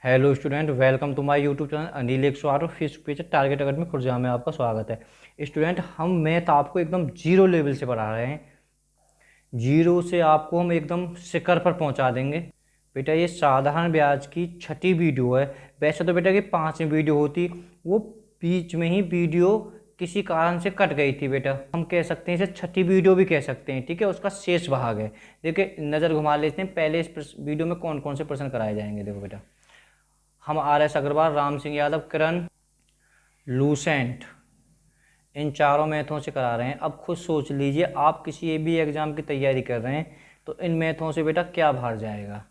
Hello student, welcome to my YouTube channel Anil 108 और Facebook page target academy Khurja में आपका स्वागत है। स्टूडेंट, हम मैथ आपको एकदम जीरो लेवल से पढ़ा रहे हैं। जीरो से आपको हम एकदम शिखर पर पहुंचा देंगे। बेटा, ये साधारण ब्याज की छठी वीडियो है। वैसे तो बेटा ये पांचवी वीडियो होती, वो बीच में ही वीडियो किसी कारण से कट गई थी। बेटा हम कह सकते हैं इसे छठी वीडियो भी कह सकते हैं, ठीक है। उसका शेष भाग है। देखिए, नज़र घुमा लेते हैं पहले इस वीडियो में कौन कौन से प्रश्न कराए जाएंगे। देखो बेटा, हम RS अग्रवाल, राम सिंह यादव, किरण, लूसेंट, इन चारों मैथों से करा रहे हैं। अब खुद सोच लीजिए, आप किसी भी एग्जाम की तैयारी कर रहे हैं तो इन मैथों से बेटा क्या बाहर जाएगा,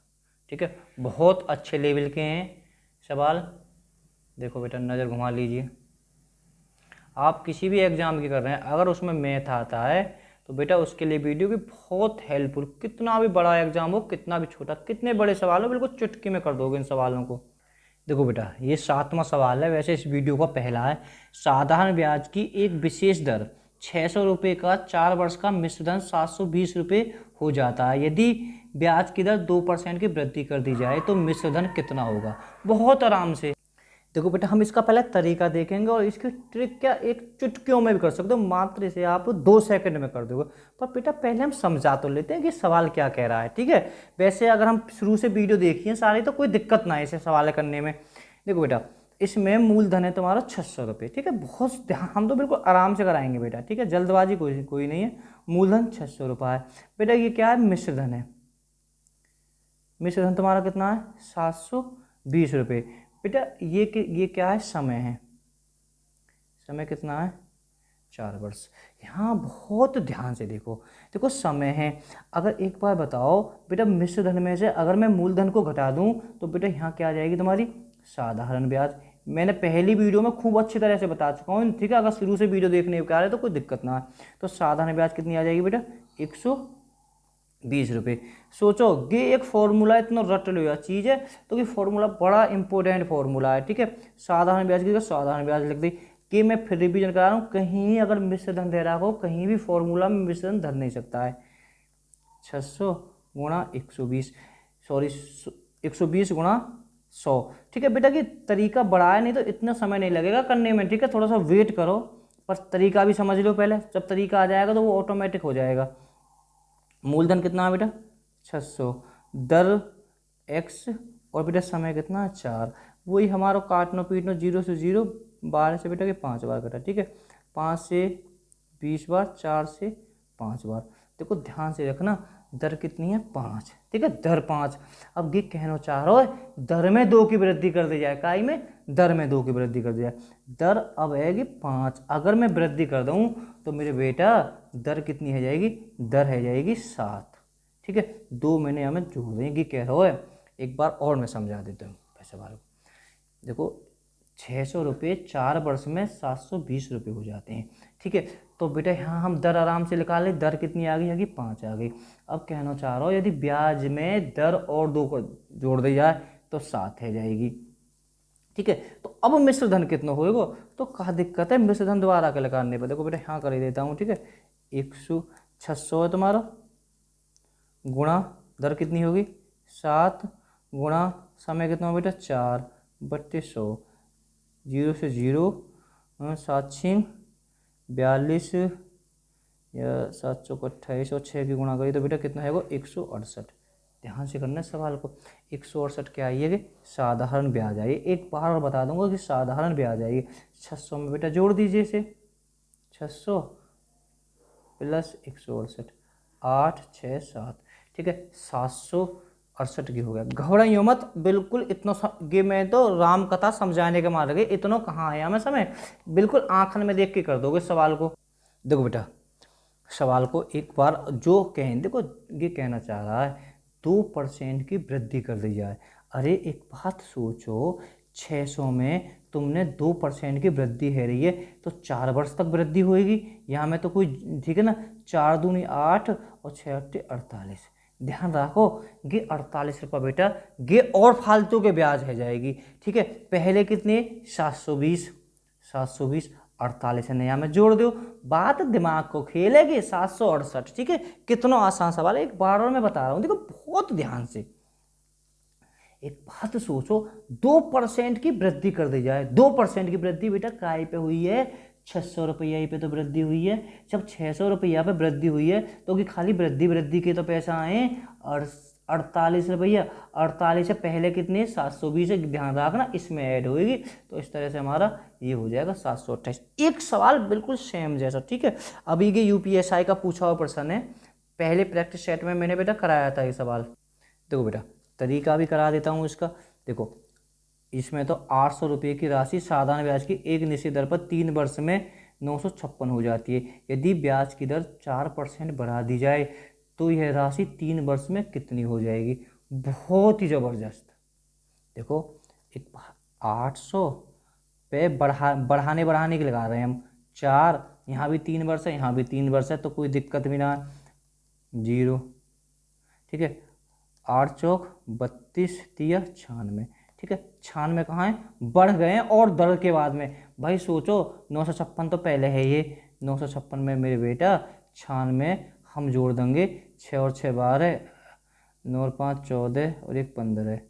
ठीक है। बहुत अच्छे लेवल के हैं सवाल। देखो बेटा, नज़र घुमा लीजिए। आप किसी भी एग्जाम की कर रहे हैं, अगर उसमें मैथ आता है तो बेटा उसके लिए वीडियो भी बहुत हेल्पफुल। कितना भी बड़ा एग्जाम हो, कितना भी छोटा, कितने बड़े सवाल हो, बिल्कुल चुटकी में कर दोगे इन सवालों को। देखो बेटा, ये 7वां सवाल है, वैसे इस वीडियो का पहला है। साधारण ब्याज की एक विशेष दर 600 रुपये का 4 वर्ष का मिश्रधन 720 रुपये हो जाता है। यदि ब्याज की दर 2% की वृद्धि कर दी जाए तो मिश्रधन कितना होगा। बहुत आराम से देखो बेटा, हम इसका पहले तरीका देखेंगे और इसकी ट्रिक क्या एक चुटकियों में भी कर सकते हो। मात्र इसे आप 2 सेकंड में कर दोगे। पर बेटा पहले हम समझा तो लेते हैं कि सवाल क्या कह रहा है, ठीक है। वैसे अगर हम शुरू से वीडियो देखिए सारी तो कोई दिक्कत ना है इसे सवाल करने में। देखो बेटा, इसमें मूलधन है तुम्हारा 600 रुपये, ठीक है। बहुत ध्यान, हम तो बिल्कुल आराम से कराएंगे बेटा, ठीक है। जल्दबाजी कोई नहीं है। मूलधन 600 रुपये है बेटा। ये क्या है? मिश्रधन है। मिश्रधन तुम्हारा कितना है? 720 रुपये। बेटा ये क्या है? समय है। समय कितना है? 4 वर्ष। यहाँ बहुत ध्यान से देखो। देखो समय है। अगर एक बार बताओ बेटा, मिश्रधन में से अगर मैं मूलधन को घटा दूं तो बेटा यहाँ क्या आ जाएगी तुम्हारी? साधारण ब्याज। मैंने पहली वीडियो में खूब अच्छी तरह से बता चुका हूँ, ठीक है। अगर शुरू से वीडियो देखने के आ रहे तो कोई दिक्कत ना है। तो साधारण ब्याज कितनी आ जाएगी बेटा? 120 रुपये। सोचो, ये एक फॉर्मूला इतना रट लिया चीज़ है तो ये फॉर्मूला बड़ा इंपॉर्टेंट फॉर्मूला है, ठीक है। साधारण ब्याज की साधारण ब्याज लिख दी कि मैं फिर रिवीजन करा रहा हूँ। कहीं अगर मिश्रधन दे रहा हो, कहीं भी फॉर्मूला में मिश्रधन धर नहीं सकता है। 600 गुणा 120, सॉरी 120 गुणा 100, ठीक है बेटा। कि तरीका बड़ा है, नहीं तो इतना समय नहीं लगेगा करने में, ठीक है। थोड़ा सा वेट करो, पर तरीका भी समझ लो पहले। जब तरीका आ जाएगा तो वो ऑटोमेटिक हो जाएगा। मूलधन कितना है बेटा? 600, दर x, और बेटा समय कितना है? 4। वही हमारा काटनो पीटनो, 0 से 0, 12 से बेटा के 5 बार कटा, ठीक है। 5 से 20 बार, 4 से 5 बार। देखो ध्यान से रखना, दर कितनी है? 5, ठीक है। दर 5। अब ये कहना चाह रहा है दर में 2 की वृद्धि कर दी जाए। काई में? दर में 2 की वृद्धि कर दी जाए। दर अब है 5। अगर मैं वृद्धि कर दूं तो मेरे बेटा दर कितनी है जाएगी? दर है जाएगी 7, ठीक है। 2 महीने हमें जोड़ देंगे, कह रहा है। एक बार और मैं समझा देता हूँ पैसे वालों को। देखो 600 रुपये 4 वर्ष में 720 रुपये हो जाते हैं, ठीक है। तो बेटा यहाँ हम दर आराम से निकाल लें। दर कितनी आ गई? 5 आ गई। अब कहना चाह रहा हूँ यदि ब्याज में दर और 2 को जोड़ दी जाए तो 7 है जाएगी, ठीक है। तो अब मिश्रधन कितना होएगा? तो कहा दिक्कत है मिश्रधन दोबारा के लगाने पर। देखो बेटा यहाँ कर ही देता हूँ, ठीक है। 600 है तुम्हारा, गुणा दर कितनी होगी? 7, गुणा समय कितना हो बेटा? 4 बट्टे 100, 0 से 0, 7 6 42, या 7 चौक 28, और 6 की गुणा करी तो बेटा कितना है वो? 168। ध्यान से करना है सवाल को। 168 क्या आइए? साधारण ब्याज आइए। एक बार और बता दूंगा कि साधारण ब्याज आइए। 600 में बेटा जोड़ दीजिए इसे। 600 प्लस 168, 8 6 7, ठीक है। 768 की हो गया। घबराइयो मत, बिल्कुल इतना ये मैं तो राम कथा समझाने के मारे गए, इतना कहाँ है हमें समय। बिल्कुल आंखन में देख के कर दोगे सवाल को। देखो बेटा, सवाल को एक बार जो कहें, देखो ये कहना चाह रहा है 2% की वृद्धि कर दी जाए। अरे एक बात सोचो, 600 में तुमने 2% की वृद्धि है रही है तो 4 वर्ष तक वृद्धि होएगी। यहाँ में तो कोई, ठीक है ना। 4 दूनी 8 और 6 अट्ठे 48। ध्यान रखो, ये 48 रुपये बेटा ये और फालतू के ब्याज है जाएगी, ठीक है। पहले कितने? 720, 720 48 है, नया में जोड़ दो। बात दिमाग को खेलेगी। 768, ठीक है। कितना आसान सवाल है, एक बार और मैं बता रहा हूँ। देखो बहुत ध्यान से, एक बात सोचो, 2% की वृद्धि कर दी जाए, 2% की वृद्धि बेटा काय पे हुई है, 600 रुपया पे तो वृद्धि हुई है। जब 600 रुपया पे वृद्धि हुई है तो कि खाली वृद्धि वृद्धि के तो पैसा आए 48 रुपया, 48 से पहले कितने 720 है, ध्यान रखना इसमें ऐड होगी। तो इस तरह से हमारा ये हो जाएगा 728। एक सवाल बिल्कुल सेम जैसा, ठीक है। अभी के यूपीएसआई का पूछा हुआ प्रश्न है, पहले प्रैक्टिस सेट में मैंने बेटा कराया था ये सवाल। देखो बेटा तरीका भी करा देता हूँ इसका। देखो इसमें तो 800 रुपये की राशि साधारण ब्याज की एक निश्चित दर पर 3 वर्ष में 956 हो जाती है। यदि ब्याज की दर 4% बढ़ा दी जाए तो यह राशि 3 वर्ष में कितनी हो जाएगी। बहुत ही ज़बरदस्त। देखो एक 800 पे बढ़ाने के लगा रहे हैं हम 4, यहाँ भी 3 वर्ष है, यहाँ भी 3 वर्ष है, तो कोई दिक्कत भी ना है, 0, ठीक है। 8 चौक 32 तिया 96, ठीक है। 96 कहाँ है, बढ़ गए हैं और दर के बाद में। भाई सोचो 956 तो पहले है, ये 956 में मेरे बेटा 96 हम जोड़ देंगे, 6 और 6 12, 9 और 5 14 और 1 15।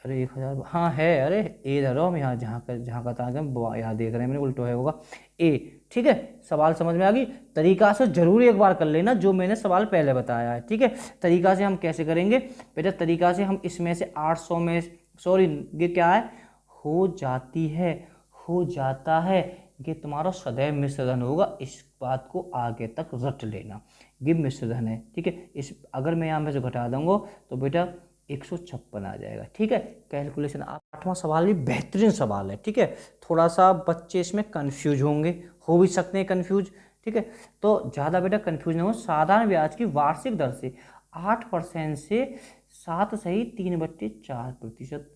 अरे 1000, हाँ है, अरे ए धरो हम यहाँ जहाँ का था हम यहाँ देख रहे हैं, मैंने उल्टो है होगा ए, ठीक है। सवाल समझ में आ गई। तरीका से जरूर एक बार कर लेना जो मैंने सवाल पहले बताया है, ठीक है। तरीका से हम कैसे करेंगे बेटा, तरीका से हम इसमें से 800 में, सॉरी ये क्या है, हो जाती है, हो जाता है, ये तुम्हारा सदैव मिश्रधन होगा। इस बात को आगे तक रट लेना, ये मिश्रधन है, ठीक है। इस अगर मैं यहाँ में से घटा दूंगा तो बेटा 156 आ जाएगा, ठीक है। कैलकुलेशन 8वां सवाल भी बेहतरीन सवाल है, ठीक है। थोड़ा सा बच्चे इसमें कंफ्यूज होंगे, हो भी सकते हैं कंफ्यूज, ठीक है। तो ज़्यादा बेटा कंफ्यूज नहीं हो। साधारण ब्याज की वार्षिक दर से 8% से 7 सही 3/4%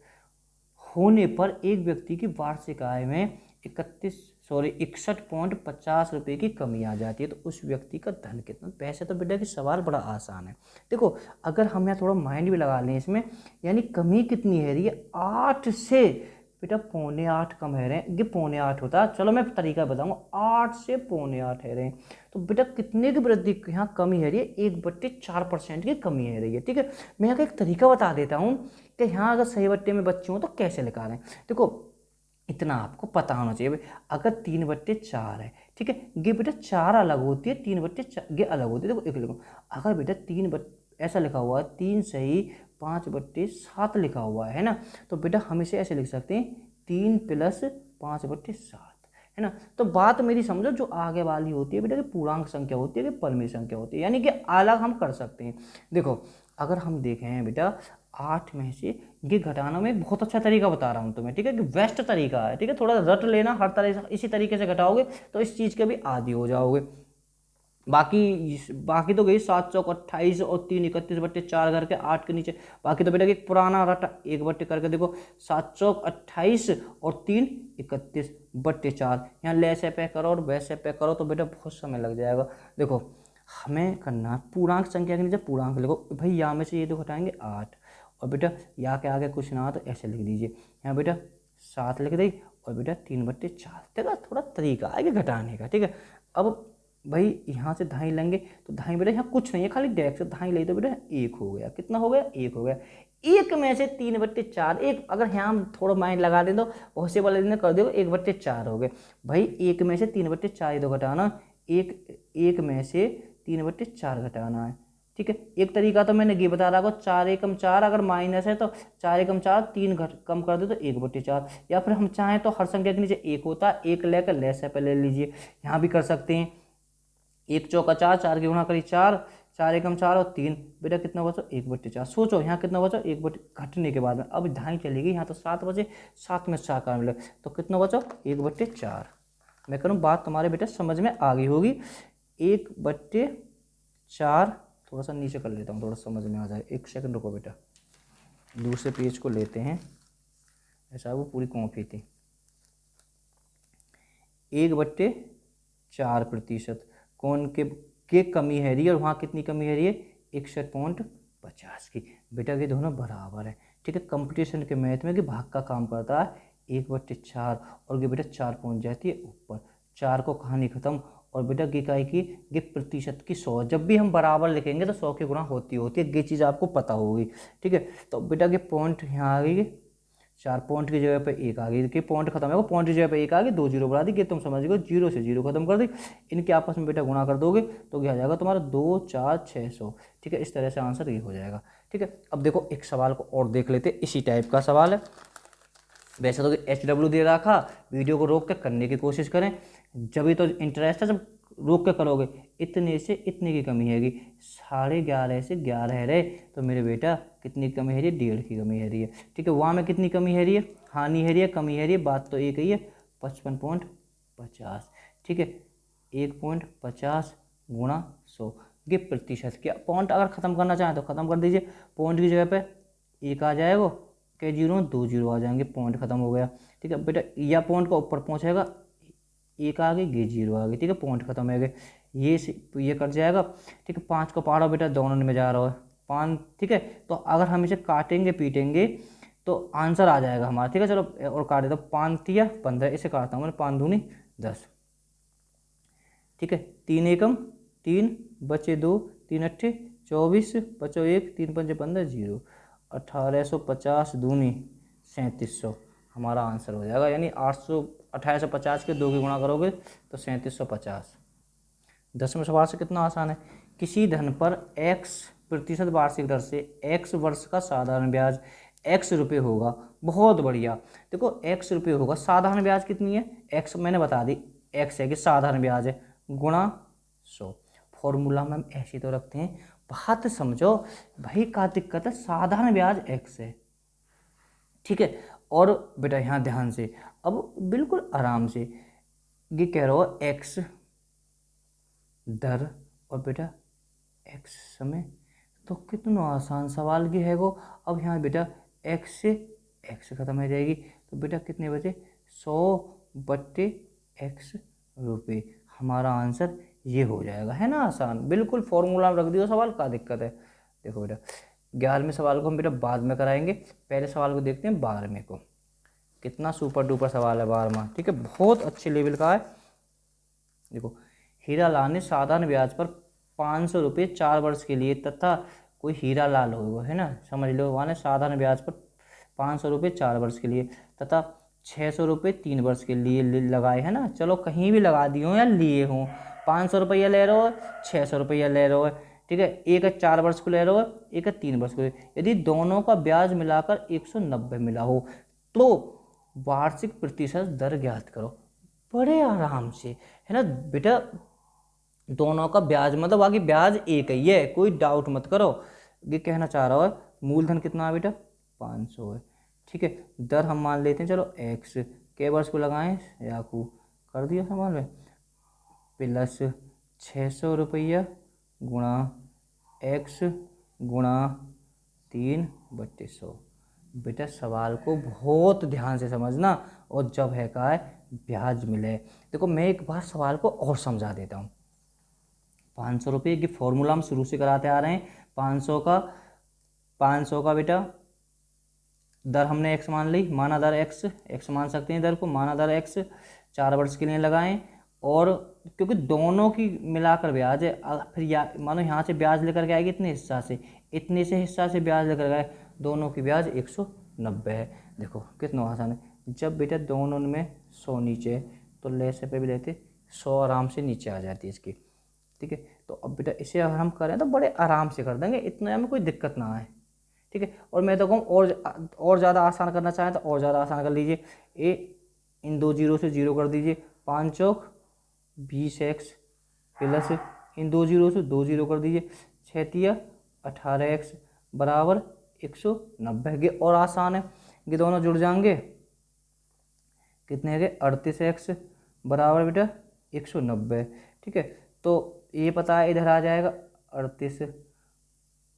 होने पर एक व्यक्ति की वार्षिक आय में 61.50 रुपये की कमी आ जाती है, तो उस व्यक्ति का धन कितना। वैसे तो बेटा कि सवाल बड़ा आसान है। देखो अगर हम यहाँ थोड़ा माइंड भी लगा लें इसमें, यानी कमी कितनी है रही है, 8 से बेटा 7.25 कम है रहे हैं, ये 7.25 होता है। चलो मैं तरीका बताऊंगा, 8 से 7.25 है रहे हैं, तो बेटा कितने की वृद्धि यहाँ कमी है रही है, 1/4% की कमी है रही है, ठीक है। मैं यहाँ का एक तरीका बता देता हूँ कि यहाँ अगर सही बट्टे में बच्चे हों तो कैसे निकालें। देखो इतना आपको पता होना चाहिए, अगर 3/4 है, ठीक है, ये बेटा 4 अलग होती है, 3/4 ये अलग होती है। देखो एक लिखो, अगर बेटा 3 ऐसा लिखा हुआ है, 3 सही 5/7 लिखा हुआ है ना, तो बेटा हम इसे ऐसे लिख सकते हैं 3 + 5/7, है ना। तो बात मेरी समझो, जो आगे वाली होती है बेटा कि पूर्णांक संख्या होती है कि परिमेय संख्या होती है, यानी कि अलग हम कर सकते हैं। देखो अगर हम देखें बेटा 8 में से ये घटाना, में एक बहुत अच्छा तरीका बता रहा हूँ तुम्हें, ठीक है, कि बेस्ट तरीका है, ठीक है। थोड़ा रट लेना, हर तरह से इसी तरीके से घटाओगे तो इस चीज़ के भी आदी हो जाओगे। बाकी तो गई 7 चौक 28 और 3 31/4 करके 8 के नीचे। बाकी तो बेटा कि पुराना रटा 1 करके देखो, 7 चौक 28 और 3 31/4। यहाँ लैसे पे करो और वैसे पे करो तो बेटा बहुत समय लग जाएगा। देखो हमें करना पूर्णांक संख्या के नीचे पूर्णांक लिखो भाई, यहाँ में से ये तो घटाएंगे 8, और बेटा यहाँ के आगे कुछ ना तो ऐसे लिख दीजिए, यहाँ बेटा 7 लिख दी और बेटा 3/4। देखा थोड़ा तरीका आगे घटाने का, ठीक है। अब भाई यहाँ से धाई लेंगे तो धाई बेटा यहाँ कुछ नहीं है, खाली डेक्स से धाई ले तो बेटा 1 हो गया। कितना हो गया, 1 हो गया। 1 में से 3/4, एक अगर यहाँ हम थोड़ा माइंड लगा दें तो बहुत से वाले दिन कर दो 1/4 हो गए। भाई 1 में से 3/4 तो घटाना, एक में से 3/4 घटाना है, ठीक है। एक तरीका तो मैंने ये बता रहा हूँ, 4 एकम 4, अगर माइनस है तो 4 एकम 4, 3 कम कर दे तो 1/4। या फिर हम चाहें तो हर संख्या के नीचे 1 होता है, 1 लेकर लेस पे ले लीजिए, यहाँ भी कर सकते हैं। 1 चौका 4, 4 की गुणा करी 4, 4 एकम 4 और 3, बेटा कितना बचा 1/4। सोचो यहाँ कितना बचा, 1 घटने के बाद में अब ढाई चलेगी, यहाँ तो 7 बचे, 7 में 4 का मिले तो कितना बचा 1/4। मैं करूँ बात तुम्हारे बेटा समझ में आ गई होगी। 1/4, थोड़ा सा नीचे कर लेता हूँ थोड़ा समझ में आ जाए। 1 सेकंड रुको बेटा, दूसरे पेज को लेते हैं, ऐसा वो पूरी कॉपी थी। 1/4% कौन के कमी है रही है, और वहाँ कितनी कमी है रही है 61.50 की। बेटा ये दोनों बराबर है, ठीक है। कंपटीशन के मैथ में कि भाग का काम करता है 1/4, और ये बेटा 4 पहुँच जाती है ऊपर, 4 को कहानी खत्म और बेटा गे इकाई की गे प्रतिशत की 100। जब भी हम बराबर लिखेंगे तो 100 की गुणा होती है, ये चीज़ आपको पता होगी। ठीक है, तो बेटा के पॉइंट यहाँ आ गई, 4 पॉइंट की जगह पे 1 आ गई, कि पॉइंट खत्म है, पॉइंट की जगह पे 1 आ गई, 2 जीरो बढ़ा दी, कि तुम समझ गए 0 से 0 खत्म कर दी। इनके आपस में बेटा गुणा कर दोगे तो क्या आ जाएगा तुम्हारा 2 4 600। ठीक है, इस तरह से आंसर ये हो जाएगा। ठीक है, अब देखो एक सवाल को और देख लेते, इसी टाइप का सवाल है। वैसे तो HW दे रखा, वीडियो को रोक के करने की कोशिश करें, जब भी तो इंटरेस्ट है, जब रोक के करोगे। इतने से इतने की कमी हैगी, 11.5 से 11 है रहे, तो मेरे बेटा कितनी कमी है रही है, 1.5 की कमी है रही है। ठीक है, वहाँ में कितनी कमी है रही है, हानि है रही है, कमी है रही है, बात तो एक ही है, 55.50। ठीक है, 1.50 गुणा 100 ये प्रतिशत। क्या पॉइंट अगर ख़त्म करना चाहें तो ख़त्म कर दीजिए, पॉइंट की जगह पे 1 आ जाएगा, के 0 2 जीरो आ जाएंगे, पॉइंट खत्म हो गया। ठीक है बेटा, या पॉइंट का ऊपर पहुंचेगा, 1 आ गई, ये 0 आ गई। ठीक है, पॉइंट खत्म हो गए, ये कट जाएगा। ठीक है, 5 को पहाड़ों बेटा दोनों में जा रहा है 5। ठीक है, तो अगर हम इसे काटेंगे पीटेंगे तो आंसर आ जाएगा हमारा। ठीक है, चलो और काट देता हूँ, 5 तिया 15, इसे काटता हूँ मैं, 5 दूनी 10। ठीक है, 3 एकम 3, बचे 2, 3 अट्ठे 24, बचो 1, 3 पंजे 15, 0। 1850 दूनी 3700 हमारा आंसर हो जाएगा। यानी 1850 के 2 की गुणा करोगे तो 3750। 10वें सवाल से कितना आसान है, किसी धन पर x% वार्षिक दर से x वर्ष का साधारण ब्याज x रुपये होगा। बहुत बढ़िया, देखो x रुपये होगा, साधारण ब्याज कितनी है, x मैंने बता दी, x है कि साधारण ब्याज है, गुणा 100। फॉर्मूला में हम ऐसे तो रखते हैं, बात समझो भाई, का दिक्कत है, साधारण ब्याज x है। ठीक है, और बेटा यहाँ ध्यान से, अब बिल्कुल आराम से ये कह रहा हो x दर और बेटा x समय, तो कितना आसान सवाल की है वो। अब यहाँ बेटा x से x खत्म हो जाएगी, तो बेटा कितने बचे, 100/x रुपये, हमारा आंसर ये हो जाएगा। है ना आसान, बिल्कुल फॉर्मूला में रख दियो सवाल, का दिक्कत है। देखो बेटा 11वें सवाल को हम बेटा बाद में कराएंगे, पहले सवाल को देखते हैं 12वें को। कितना सुपर डुपर सवाल है 12वां। ठीक है, बहुत अच्छे लेवल का है। देखो, हीरा लाल ने साधारण ब्याज पर 500 रुपये 4 वर्ष के लिए, तथा कोई हीरा लाल होगा, है ना, समझ लो, वहाँ ने साधारण ब्याज पर 500 रुपये 4 वर्ष के लिए तथा 600 रुपये 3 वर्ष के लिए लगाए, है ना। चलो कहीं भी लगा दिए हो या लिए हों, 500 रुपया ले रहे हो, 600 रुपया ले रहे हो। ठीक है, एक है 4 वर्ष को ले रहे हो, एक है 3 वर्ष को। यदि दोनों का ब्याज मिलाकर 190 मिला हो तो वार्षिक प्रतिशत दर ज्ञात करो। बड़े आराम से, है ना बेटा, दोनों का ब्याज मतलब आगे ब्याज एक ही है, कोई डाउट मत करो। ये कहना चाह रहा है मूलधन कितना है बेटा, 500 है। ठीक है, दर हम मान लेते हैं, चलो x के वर्ष को लगाएं, याकू कर दिया सवाल में, प्लस 600 रुपया गुणा x गुणा 3/100। बेटा सवाल को बहुत ध्यान से समझना, और जब है का है ब्याज मिले। देखो मैं एक बार सवाल को और समझा देता हूँ। 500 रुपये की फॉर्मूला हम शुरू से कराते आ रहे हैं। 500 का बेटा दर हमने x मान ली, माना दर x मान सकते हैं दर को, माना दर x 4 वर्ष के लिए लगाएं। और क्योंकि दोनों की मिलाकर ब्याज है, फिर मानो यहाँ से ब्याज लेकर के आएगी इतने हिस्सा से, इतने से हिस्सा से ब्याज लेकर गए, दोनों की ब्याज 190 है। देखो कितना आसान है, जब बेटा दोनों में 100 नीचे है तो लेसे पे भी लेते 100 आराम से नीचे आ जाती है इसकी। ठीक है, तो अब बेटा इसे अगर हम करें तो बड़े आराम से कर देंगे, इतना में कोई दिक्कत ना आए। ठीक है, और मैं तो कहूँ और ज़्यादा आसान करना चाहें तो और ज़्यादा आसान कर लीजिए, इन 2 जीरो से 0 कर दीजिए, 5 चौक 20x प्लस इन 2 जीरो से 2 जीरो कर दीजिए, 6 तिया 18x बराबर 190। ये और आसान है, ये दोनों जुड़ जाएंगे, कितने है 38x बराबर बेटा 190। ठीक है, तो ये पता है इधर आ जाएगा 38,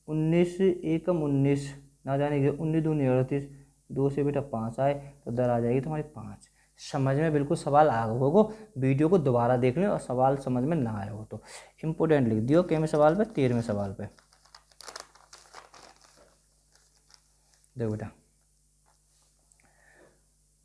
19 एकम 19 ना जाने 19 दूनी 38, 2 से बेटा 5 आए तो दर आ जाएगी तुम्हारी 5। समझ में बिल्कुल सवाल आ गया होगा, वीडियो को दोबारा देख लें, और सवाल समझ में ना आया हो तो इम्पोर्टेंट लिख दियो के में सवाल पे, 13वें सवाल पे। देखो बेटा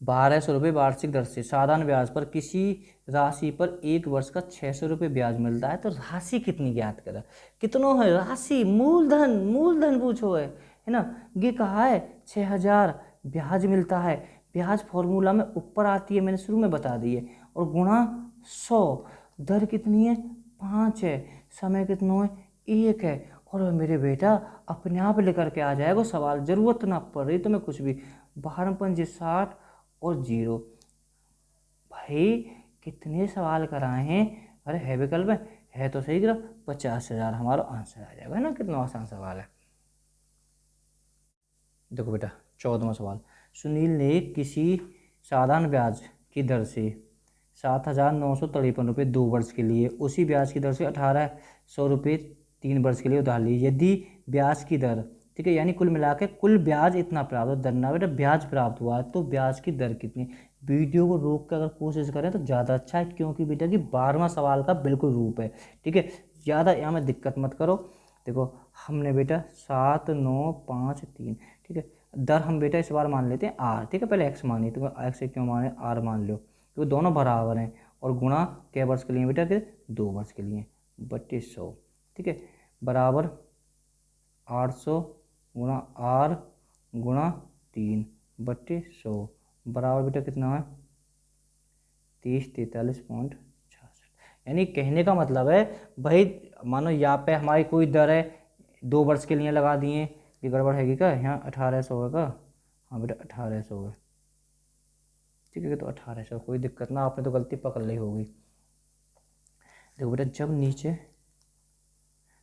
1200 रुपये वार्षिक दर से साधारण ब्याज पर किसी राशि पर 1 वर्ष का 600 रुपये ब्याज मिलता है, तो राशि कितनी ज्ञात करें। कितनो है राशि, मूलधन, मूलधन पूछो है ना। ये कहा है 6000 ब्याज मिलता है। ब्याज फॉर्मूला में ऊपर आती है, मैंने शुरू में बता दी है, और गुणा 100। दर कितनी है, 5 है। समय कितना है, 1 है। और मेरे बेटा अपने आप लेकर के आ जाएगा सवाल, जरूरत ना पड़ रही तुम्हें कुछ भी। 12×5 = 60 और 0। भाई कितने सवाल कराए हैं। अरे है विकल्प में, है तो सही करो। 50,000 हमारा आंसर आ जाएगा, है ना। कितना आसान सवाल है। देखो बेटा 14वां सवाल। सुनील ने किसी साधारण ब्याज की दर से 7,953 रुपये 2 वर्ष के लिए, उसी ब्याज की दर से 1,800 रुपये 3 वर्ष के लिए उधार ली। यदि ब्याज की दर, ठीक है, यानी कुल मिला के कुल ब्याज इतना प्राप्त हो, दर ना बेटा ब्याज प्राप्त हुआ है, तो ब्याज की दर कितनी। वीडियो को रोक कर अगर कोशिश करें तो ज़्यादा अच्छा है, क्योंकि बेटा कि 12वां सवाल का बिल्कुल रूप है, ठीक है। ज़्यादा यहाँ में दिक्कत मत करो। देखो हमने बेटा 7,953, ठीक है। दर हम बेटा इस बार मान लेते हैं आर, ठीक है। पहले एक्स मानिए, तो एक्स क्यों माने, आर मान लो, क्योंकि दोनों बराबर हैं। और गुणा कै वर्ष के लिए बेटा के, 2 वर्ष के लिए, 3200, ठीक है, बराबर 800 गुणा आर गुणा 3/100 बराबर बेटा कितना है, 3043.66। यानी कहने का मतलब है भाई, मानो यहाँ पे हमारी कोई दर है, 2 वर्ष के लिए लगा दिए, ये गड़बड़ है क्या, यहाँ 1800 है का, हाँ बेटा 1800 है, ठीक है। तो 1800, कोई दिक्कत ना, आपने तो गलती पकड़ ली होगी। देखो बेटा जब नीचे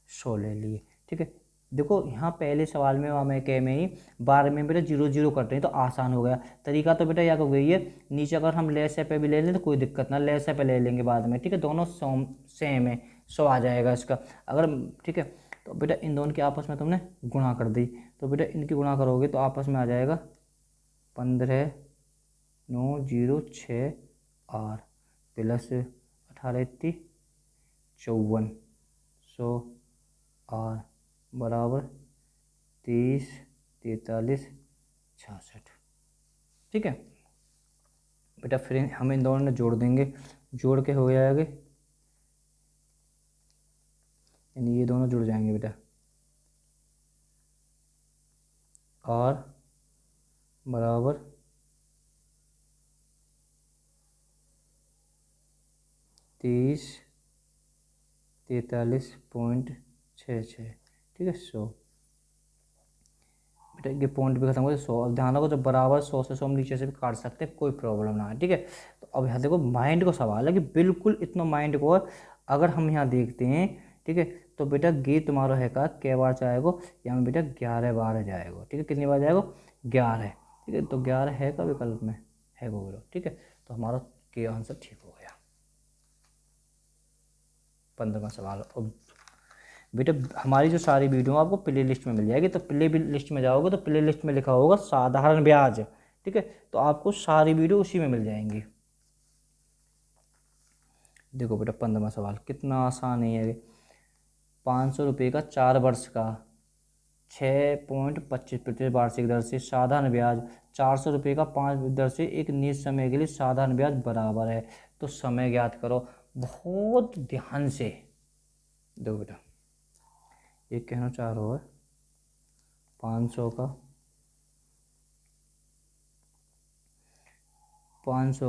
100 ले लिए, ठीक है। देखो यहाँ पहले सवाल में मैं कह में ही 12 में बेटा 0 0 करते हैं, तो आसान हो गया तरीका। तो बेटा या हो गई है, नीचे अगर हम लेस पे भी ले लें तो कोई दिक्कत ना, लेस पे ले लेंगे बाद में, ठीक है। दोनों सेम है, 100 आ जाएगा इसका अगर, ठीक है। तो बेटा इन दोनों के आपस में तुमने गुणा कर दी, तो बेटा इनकी गुणा करोगे तो आपस में आ जाएगा 15,906 आर प्लस 18,54 आर बराबर 304366, ठीक है बेटा। फिर हम इन दोनों ने जोड़ देंगे, जोड़ के हो जाएगा, यानी ये दोनों जुड़ जाएंगे बेटा, और बराबर 3043.66, ठीक है 100। बेटा ये पॉइंट भी खत्म हो गया, 100। अब ध्यान रखो, जब बराबर 100 से 100 हम नीचे से भी काट सकते हैं, कोई प्रॉब्लम ना है, ठीक है। तो अब यहाँ देखो माइंड को सवाल है कि बिल्कुल इतना माइंड को अगर हम यहाँ देखते हैं, ठीक है, तो बेटा ये तुम्हारा है का कै बार जाएगा, यहाँ में बेटा 11 बार जाएगा, ठीक है। कितनी बार जाएगा, 11, ठीक है। तो 11 है का विकल्प में है वो बोलो, ठीक है। तो हमारा के आंसर ठीक हो गया। 15वां सवाल। अब बेटा हमारी जो सारी वीडियो आपको प्ले लिस्ट में मिल जाएगी, तो प्ले लिस्ट में जाओगे तो प्ले लिस्ट में लिखा होगा साधारण ब्याज, ठीक है। तो आपको सारी वीडियो उसी में मिल जाएंगी। देखो बेटा 15वां सवाल कितना आसान है। 500 रुपये का 4 वर्ष का 6.25% वार्षिक दर से साधारण ब्याज, 400 रुपये का 5 दर से एक निश्चित समय के लिए साधारण ब्याज बराबर है, तो समय ज्ञात करो। बहुत ध्यान से देखो बेटा, ये कहना चाह रहा है 500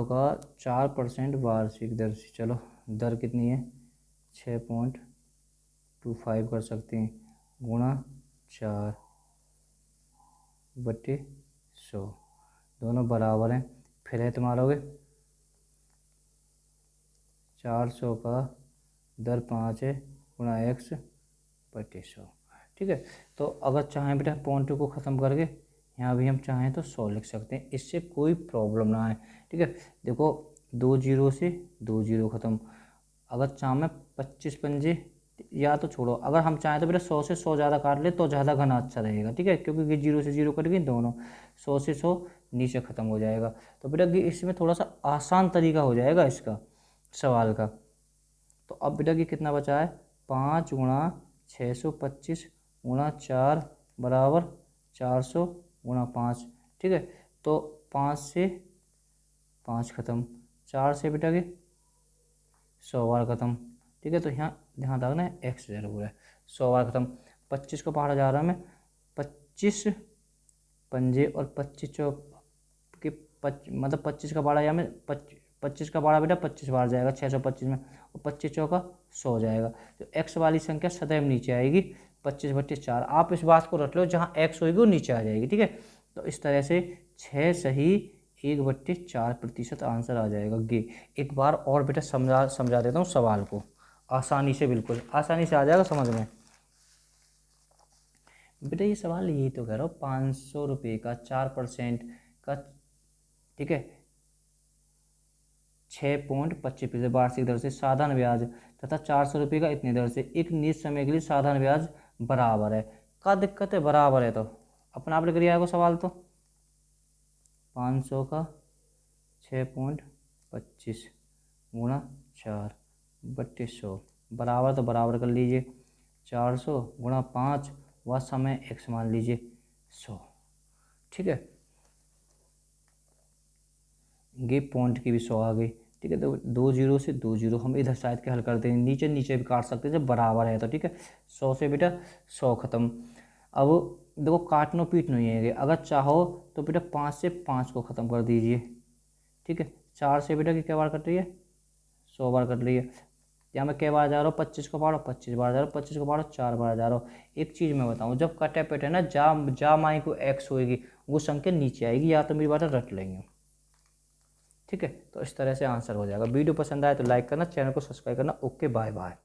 का 4% वार्षिक दर से, चलो दर कितनी है 6.25 कर सकते हैं, गुणा 4/100, दोनों बराबर हैं। फिर है तुम्हारा हो गए 400 का दर 5 है, गुणा x/100, ठीक है। तो अगर चाहें बेटा पॉइंट को ख़त्म करके यहाँ भी हम चाहें तो 100 लिख सकते हैं, इससे कोई प्रॉब्लम ना है, ठीक है। देखो 2 0 से 2 0 ख़त्म। अगर चाहें 25 पंजे या तो छोड़ो, अगर हम चाहें तो बेटा 100 से 100 ज़्यादा काट ले तो ज़्यादा घना अच्छा रहेगा, ठीक है। क्योंकि ये 0 से 0 कट गई, दोनों 100 से 100 नीचे ख़त्म हो जाएगा। तो बेटा ये इसमें थोड़ा सा आसान तरीका हो जाएगा इसका सवाल का। तो अब बेटा ये कितना बचा है, 5 गुणा 625 गुणा 4 बराबर 400 गुणा 5, ठीक है। तो 5 से 5 खत्म, 4 से बेटा के 100 बार खत्म, ठीक है। तो यहाँ ध्यान रखना है एक्स जरूर है, 100 बार खत्म। 25 को पहाड़ा जा रहा है मैं, 25 पंजे और 25 चौक के मतलब 25 का बाड़ा या में 25 का बाड़ा बेटा 25 बार जाएगा 625 में, और 25 चौका 100 जाएगा। तो एक्स वाली संख्या सदैव नीचे आएगी, 25/4। आप इस बात को रख लो, जहाँ एक्स होगी वो नीचे आ जाएगी, ठीक है। तो इस तरह से 6 सही 1/4% आंसर आ जाएगा गे। एक बार और बेटा समझा देता हूँ सवाल को, आसानी से, बिल्कुल आसानी से आ जाएगा समझ में। बेटा ये सवाल यही तो कह रहा हूँ, 500 रुपये का 4% का, ठीक है, 6.25% वार्षिक दर से साधारण ब्याज तथा 400 रुपये का इतनी दर से एक निश्चित समय के लिए साधारण ब्याज बराबर है। क्या दिक्कत है, बराबर है तो अपना आप लिख लिया है सवाल। तो 500 का 6.25 गुणा 4/100 बराबर, तो बराबर कर लीजिए 400 गुणा 5 व समय x मान लीजिए 100, ठीक है। ये पॉइंट की भी 100 आ गई, ठीक है। तो 2 जीरो से 2 जीरो हम इधर साइड के हल करते हैं, नीचे नीचे भी काट सकते हैं जब बराबर है तो, ठीक है। 100 से बेटा 100 खत्म। अब देखो काटनो पीटनो ही है, अगर चाहो तो बेटा 5 से 5 को ख़त्म कर दीजिए, ठीक है। 4 से बेटा की क्या बार कट रही है, 100 बार कट रही है। यहाँ मैं क्या बार जा रहा हूँ, 25 को बाढ़ो 25 बार जा रहा हूँ, 25 को बाढ़ो 4 बार जा रहा हूँ। एक चीज़ मैं बताऊँ, जब कटे पेटे ना जा माई को एक्स होएगी वो संख्या नीचे आएगी, या तो मेरी बात रट लेंगे, ठीक है। तो इस तरह से आंसर हो जाएगा। वीडियो पसंद आए तो लाइक करना, चैनल को सब्सक्राइब करना। Okay bye bye.